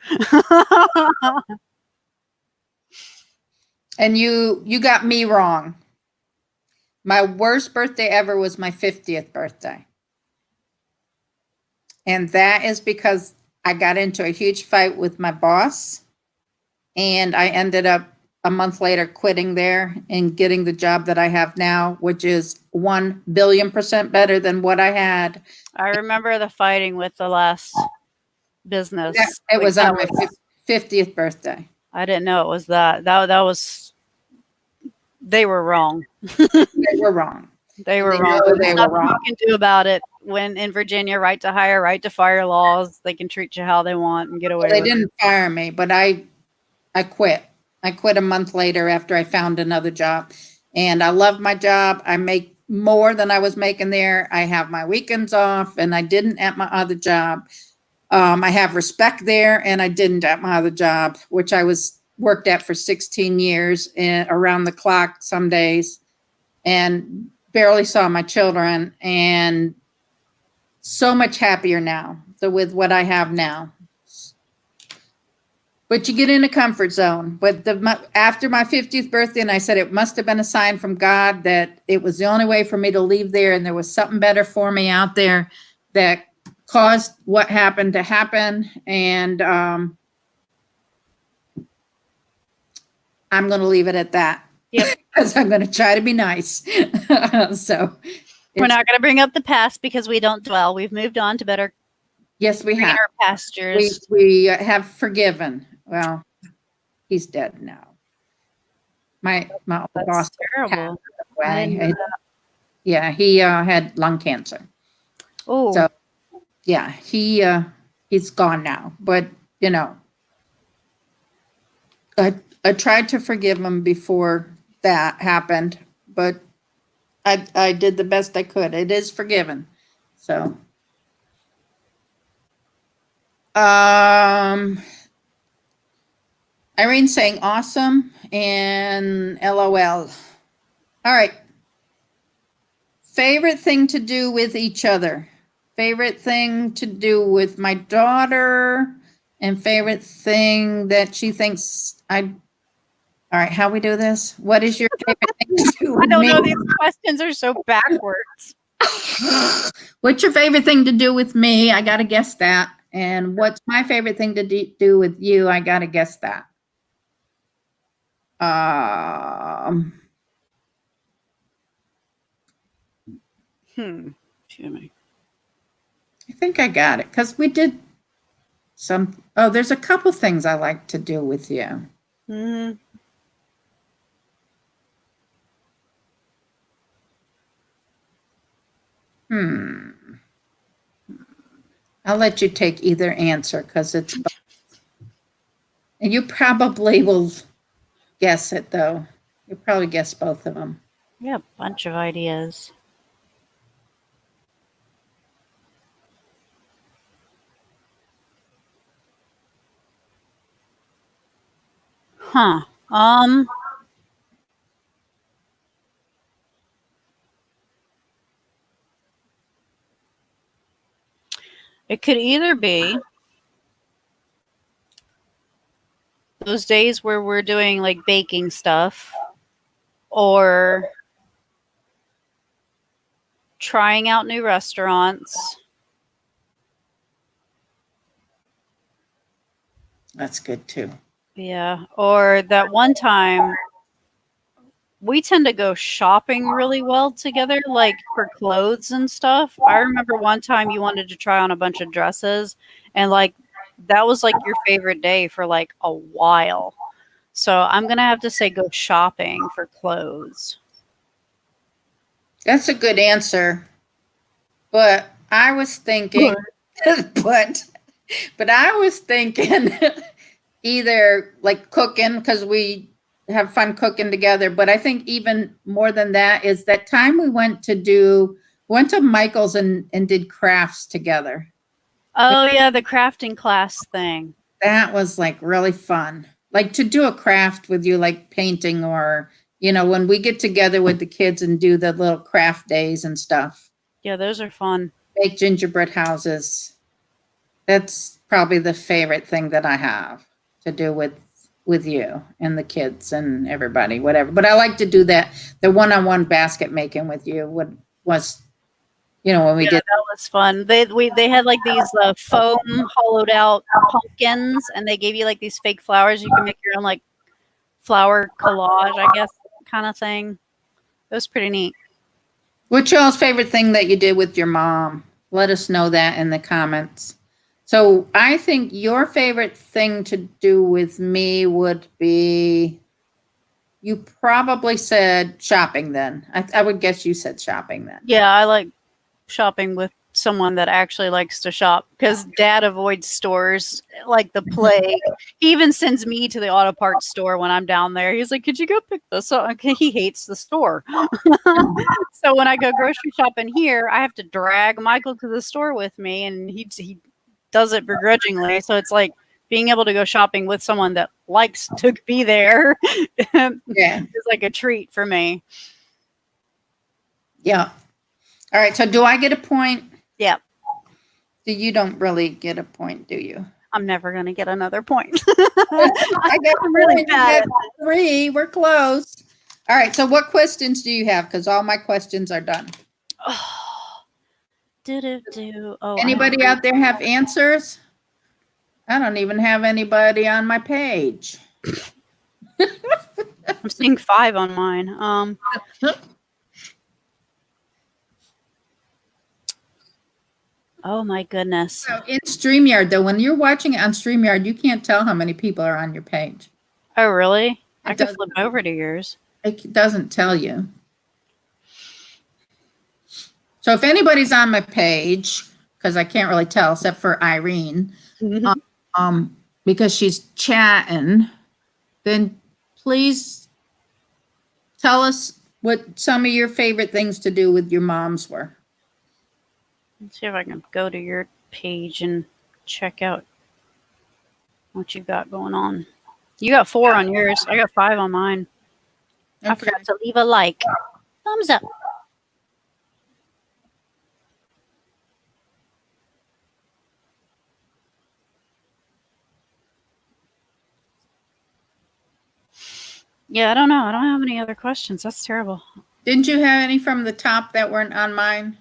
And you got me wrong. My worst birthday ever was my 50th birthday. And that is because I got into a huge fight with my boss, and I ended up a month later quitting there and getting the job that I have now, which is 1,000,000,000% better than what I had. I remember the fighting with the last business. It was on my 50th birthday. I didn't know it was that. That was. They were wrong. They were wrong. They were wrong. There's nothing you can do about it. When in Virginia, right to hire, right to fire laws, they can treat you how they want and get away with it. They didn't fire me, but I quit. I quit a month later after I found another job. And I love my job. I make more than I was making there. I have my weekends off, and I didn't at my other job. I have respect there, and I didn't at my other job, which I worked at for 16 years and around the clock some days, and barely saw my children, and so much happier now with what I have now. But you get in a comfort zone. But after my 50th birthday, and I said it must have been a sign from God that it was the only way for me to leave there, and there was something better for me out there that caused what happened to happen. And I'm going to leave it at that. Yep. Because I'm going to try to be nice. So we're not going to bring up the past because we don't dwell. We've moved on to better. Yes, we have. Pastures. We have forgiven. Well, he's dead now. My boss. Terrible. Yeah, he had lung cancer. Oh. So, yeah, he's gone now. But you know, I tried to forgive him before that happened, but I did the best I could. It is forgiven. So. Irene's saying awesome and LOL. All right. Favorite thing to do with each other. Favorite thing to do with my daughter, and favorite thing that she thinks all right, how we do this? What is your favorite thing to do with I don't me? know. These questions are so backwards. What's your favorite thing to do with me? I got to guess that. And what's my favorite thing to do with you? I got to guess that. Excuse me. I think I got it because we did there's a couple things I like to do with you. Mm-hmm. I'll let you take either answer because it's both. And you probably will guess it, though. You'll probably guess both of them. Yeah, a bunch of ideas. Huh. It could either be those days where we're doing like baking stuff, or trying out new restaurants. That's good too. Yeah, or that one time we tend to go shopping really well together, like for clothes and stuff. I remember one time you wanted to try on a bunch of dresses, and like that was like your favorite day for like a while. So I'm going to have to say go shopping for clothes. That's a good answer. But I was thinking, but But I was thinking either like cooking, because we have fun cooking together. But I think even more than that is that time we went to Michael's and did crafts together. Oh yeah, the crafting class thing. That was like really fun. Like to do a craft with you, like painting, or, when we get together with the kids and do the little craft days and stuff, Yeah, those are fun. make gingerbread houses. That's probably the favorite thing that I have to do with you and the kids and everybody, whatever. But I like to do that, the one-on-one basket making with you was, when we Yeah, did. that was fun. They had like these foam hollowed out pumpkins, and they gave you like these fake flowers. You can make your own like flower collage, I guess, kind of thing. It was pretty neat. What's y'all's favorite thing that you did with your mom? Let us know that in the comments. So I think your favorite thing to do with me would be, you probably said shopping then. I would guess you said shopping then. Yeah, I like shopping with someone that actually likes to shop because Dad avoids stores like the plague. He even sends me to the auto parts store when I'm down there. He's like, "Could you go pick this up?" Okay, he hates the store. So when I go grocery shopping here, I have to drag Michael to the store with me, and he does it begrudgingly. So it's like being able to go shopping with someone that likes to be there Yeah. is like a treat for me. Yeah. All right. So do I get a point? Yeah. So you don't really get a point, do you? I'm never going to get another point. I got I'm really point. You bad got at 3. We're close. All right. So what questions do you have? Because all my questions are done. Oh, Anybody out there have answers? I don't even have anybody on my page. I'm seeing 5 on mine. Oh my goodness. So in StreamYard, though, when you're watching it on StreamYard, you can't tell how many people are on your page. Oh really? I It can doesn't- flip over to yours. It doesn't tell you. So if anybody's on my page, because I can't really tell except for Irene, because she's chatting, then please tell us what some of your favorite things to do with your moms were. Let's see if I can go to your page and check out what you got going on. You got 4 on yours. I got 5 on mine. Okay. I forgot to leave a like. Thumbs up. Yeah, I don't know. I don't have any other questions. That's terrible. Didn't you have any from the top that weren't on mine?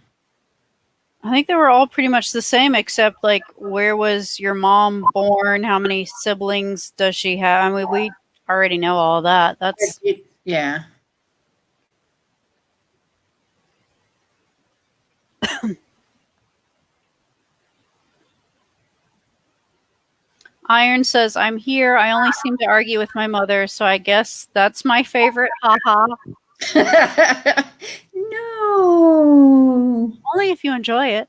I think they were all pretty much the same, except like, where was your mom born? How many siblings does she have? I mean, we already know all that. That's Yeah. Iron says, "I'm here. I only seem to argue with my mother, so I guess that's my favorite." Haha. No. Only if you enjoy it.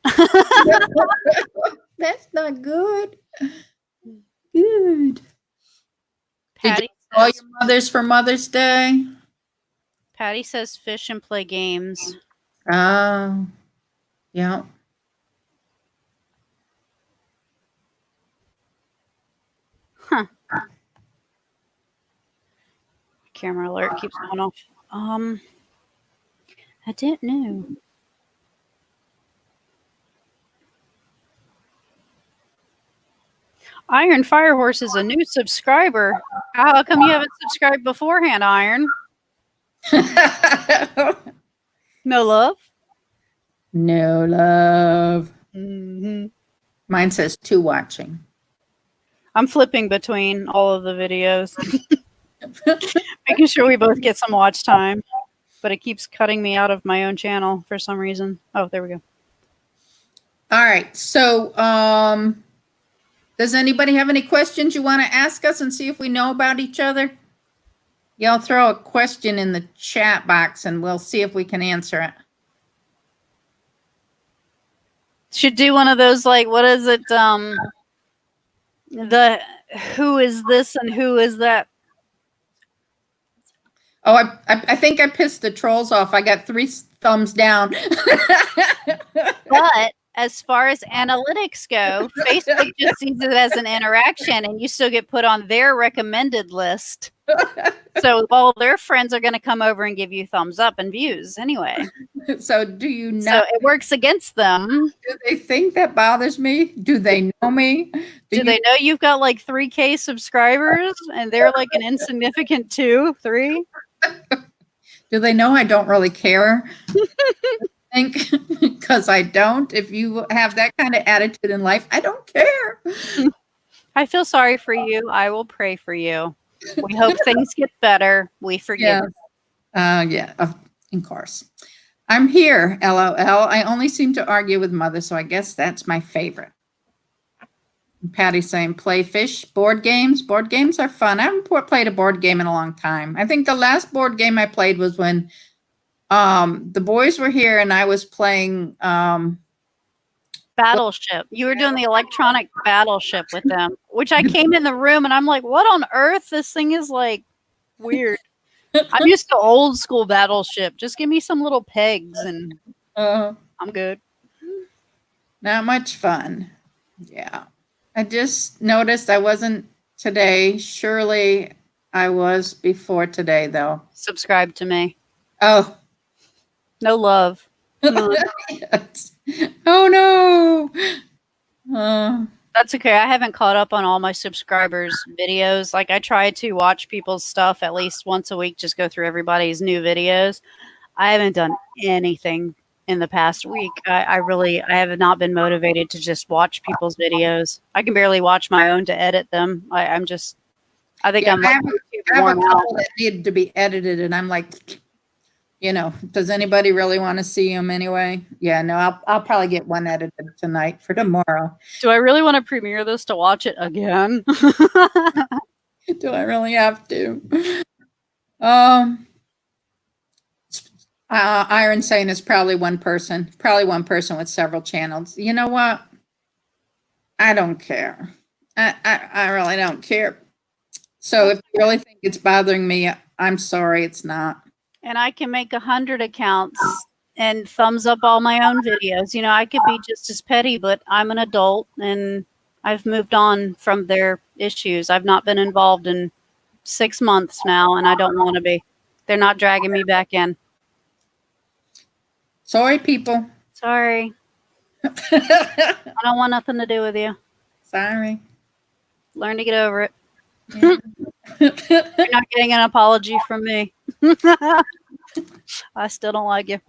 That's not good. Good. Patty All says, your mothers for Mother's Day? fish and play games. Oh, yeah. Huh. Camera alert keeps going off. I didn't know. Iron Firehorse is a new subscriber. How come you haven't subscribed beforehand, Iron? No love? No love. Mm-hmm. Mine says 2 watching. I'm flipping between all of the videos, making sure we both get some watch time, but it keeps cutting me out of my own channel for some reason. Oh, there we go. All right. So, does anybody have any questions you want to ask us and see if we know about each other? Y'all throw a question in the chat box and we'll see if we can answer it. Should do one of those, like, what is it? The who is this and who is that? Oh, I think I pissed the trolls off. I got 3 thumbs down. But as far as analytics go, Facebook just sees it as an interaction and you still get put on their recommended list. So all their friends are going to come over and give you thumbs up and views anyway. So do you So not? it works against them. Do they think that bothers me? Do they know me? Do they know you've got like 3K subscribers and they're like an insignificant 2, 3? Do they know I don't really care? I think because I don't. If you have that kind of attitude in life, I don't care. I feel sorry for you. I will pray for you. We hope things get better. We forgive you. Yeah, of course. I'm here, LOL. I only seem to argue with mother, so I guess that's my favorite. Patty saying play fish, board games. Board games are fun. I haven't played a board game in a long time. I think the last board game I played was when the boys were here and I was playing Battleship. You were doing the electronic battleship with them, which I came in the room and I'm like, what on earth? This thing is like weird. I'm used to old school Battleship. Just give me some little pegs and I'm good. Not much fun. Yeah. I just noticed I wasn't today. Surely I was before today, though. Subscribe to me. Oh. No love. No. Yes. Oh, no. That's okay. I haven't caught up on all my subscribers' videos. Like I try to watch people's stuff at least once a week, just go through everybody's new videos. I haven't done anything in the past week. I have not been motivated to just watch people's videos. I can barely watch my own to edit them. I think Yeah, I'm I like have a couple that needed to be edited, and I'm like, does anybody really want to see them anyway? Yeah, no, I'll probably get one edited tonight for tomorrow. Do I really want to premiere this to watch it again? Do I really have to? Iron saying it's probably one person with several channels. You know what? I don't care. I really don't care. So if you really think it's bothering me, I'm sorry, it's not. And I can make 100 accounts and thumbs up all my own videos. I could be just as petty, but I'm an adult and I've moved on from their issues. I've not been involved in 6 months now, and I don't want to be. They're not dragging me back in. Sorry, people. Sorry. I don't want nothing to do with you. Sorry. Learn to get over it. Yeah. You're not getting an apology from me. I still don't like you.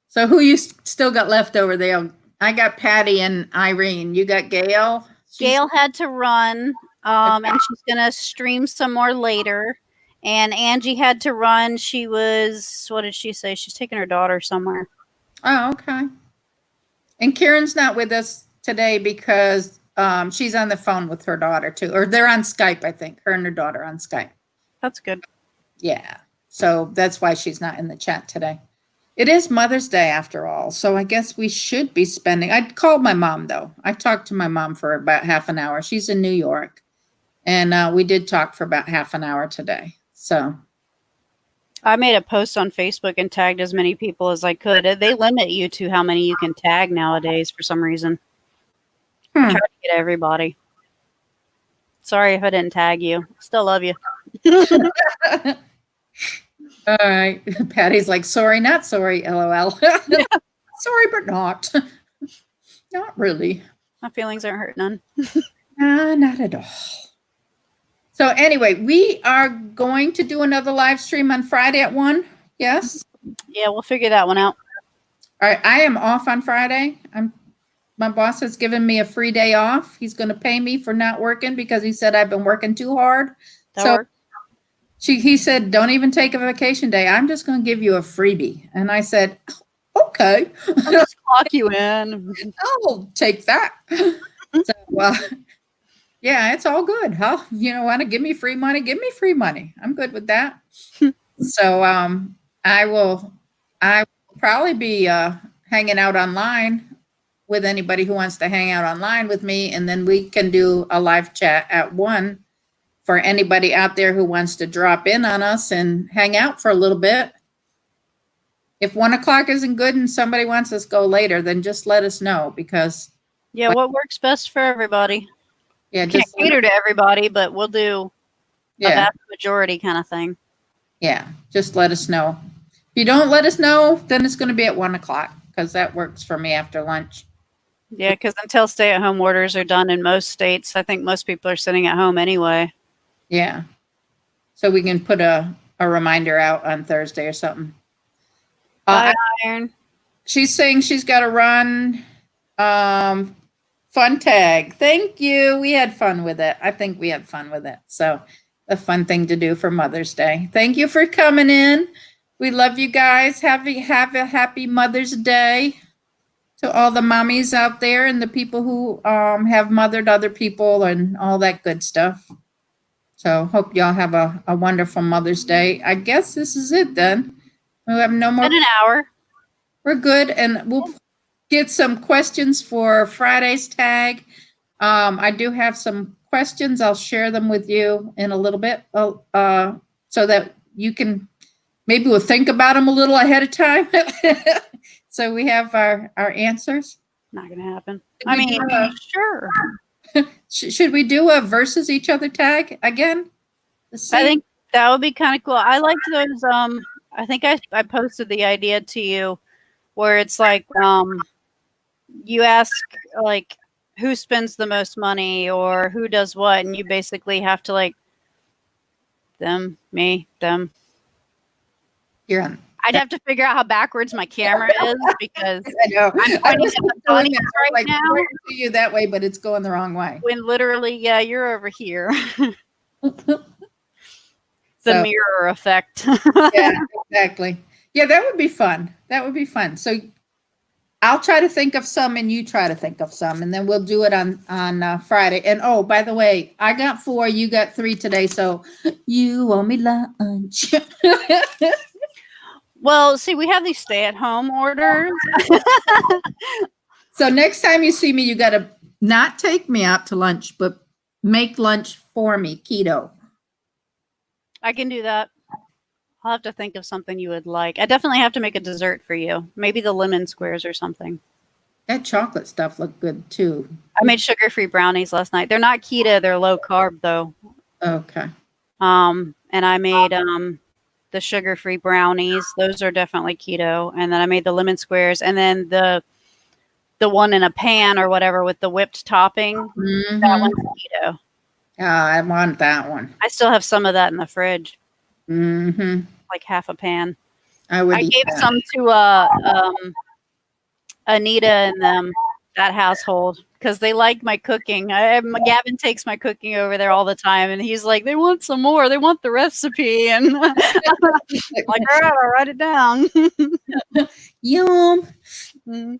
So who you still got left over there? I got Patty and Irene. You got Gail? Gail had to run, and she's going to stream some more later. And Angie had to run. She was, what did she say? She's taking her daughter somewhere. Oh, okay. And Karen's not with us today because she's on the phone with her daughter too. Or they're on Skype, I think. Her and her daughter on Skype. That's good. Yeah. So that's why she's not in the chat today. It is Mother's Day after all. So I guess we should be spending. I called my mom though. I talked to my mom for about half an hour. She's in New York. And we did talk for about half an hour today. So I made a post on Facebook and tagged as many people as I could. They limit you to how many you can tag nowadays for some reason. I tried to get everybody. Sorry if I didn't tag you. Still love you. All right. Patty's like, sorry, not sorry, LOL. Sorry, but not. Not really. My feelings aren't hurt none. Not at all. So anyway, we are going to do another live stream on Friday at 1. Yes? Yeah, we'll figure that one out. All right. I am off on Friday. My boss has given me a free day off. He's going to pay me for not working because he said I've been working too hard. He said, don't even take a vacation day. I'm just going to give you a freebie. And I said, okay. I'll just clock you in. I'll take that. So, yeah, it's all good. Huh? Want to give me free money? Give me free money. I'm good with that. So I will probably be hanging out online with anybody who wants to hang out online with me, and then we can do a live chat at 1 for anybody out there who wants to drop in on us and hang out for a little bit. If 1 o'clock isn't good and somebody wants us to go later, then just let us know, because Yeah, what works best for everybody? yeah, Can't just cater to everybody, but we'll do a yeah, vast majority kind of thing. yeah, just let us know. If you don't let us know, then it's going to be at 1 o'clock, because that works for me after lunch. Yeah, because until stay-at-home orders are done in most states, I think most people are sitting at home anyway. Yeah. So we can put a reminder out on Thursday or something. Bye, Iron. She's saying she's got to run. Fun tag. Thank you. We had fun with it. I think we had fun with it. So a fun thing to do for Mother's Day. Thank you for coming in. We love you guys. Have a happy Mother's Day to all the mommies out there and the people who have mothered other people and all that good stuff. So hope y'all have a wonderful Mother's Day. I guess this is it then. We have no more. In an hour. We're good, and we'll get some questions for Friday's tag. I do have some questions. I'll share them with you in a little bit, so that you can, maybe we'll think about them a little ahead of time. So we have our answers. Not going to happen. I mean, sure. Should we do a versus each other tag again? I think that would be kind of cool. I liked those. I think I posted the idea to you where it's like, you ask like who spends the most money or who does what, and you basically have to like them, me, them. You're on. I'd have to figure out how backwards my camera is because I know. I'm pointing at the audience right like, now. To you that way, but it's going the wrong way. When literally, yeah, you're over here. The So, mirror effect. yeah, exactly. Yeah, that would be fun. That would be fun. So I'll try to think of some and you try to think of some, and then we'll do it on Friday. And oh, by the way, I got 4, you got 3 today, so you owe me lunch. Well, see, we have these stay-at-home orders. So next time you see me, you got to not take me out to lunch, but make lunch for me, keto. I can do that. I'll have to think of something you would like. I definitely have to make a dessert for you. Maybe the lemon squares or something. That chocolate stuff looked good too. I made sugar-free brownies last night. They're not keto, they're low carb though. Okay. And I made the sugar-free brownies. Those are definitely keto. And then I made the lemon squares, and then the one in a pan or whatever with the whipped topping. Mm-hmm. That one's keto. I want that one. I still have some of that in the fridge. Mm-hmm. Like half a pan. I gave some to Anita and them, that household, because they like my cooking. Gavin takes my cooking over there all the time, and he's like, they want some more. They want the recipe. And I'm like, all right, I'll write it down. Yum. Mm.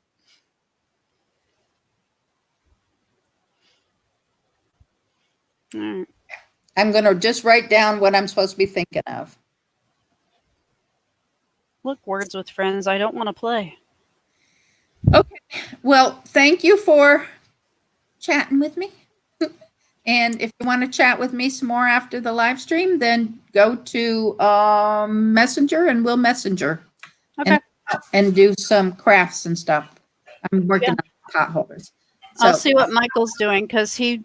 Right. I'm going to just write down what I'm supposed to be thinking of. Look, Words with Friends. I don't want to play. Okay. Well, thank you for chatting with me. And if you want to chat with me some more after the live stream, then go to Messenger and we'll messenger. Okay. And do some crafts and stuff. I'm working on pot holders. So, I'll see what Michael's doing because he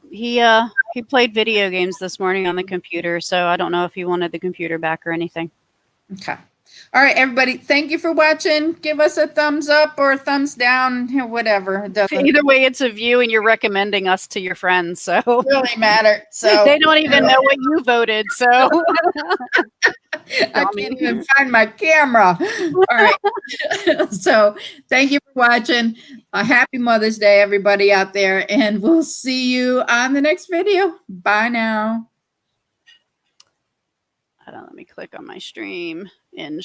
played video games this morning on the computer. So I don't know if he wanted the computer back or anything. Okay. All right, everybody. Thank you for watching. Give us a thumbs up or a thumbs down, whatever. It doesn't Either way, it's a view, and you're recommending us to your friends. So really matter. So they don't even know what you voted. So I can't even find my camera. All right. So thank you for watching. A happy Mother's Day, everybody out there, and we'll see you on the next video. Bye now. Hold on, let me click on my stream and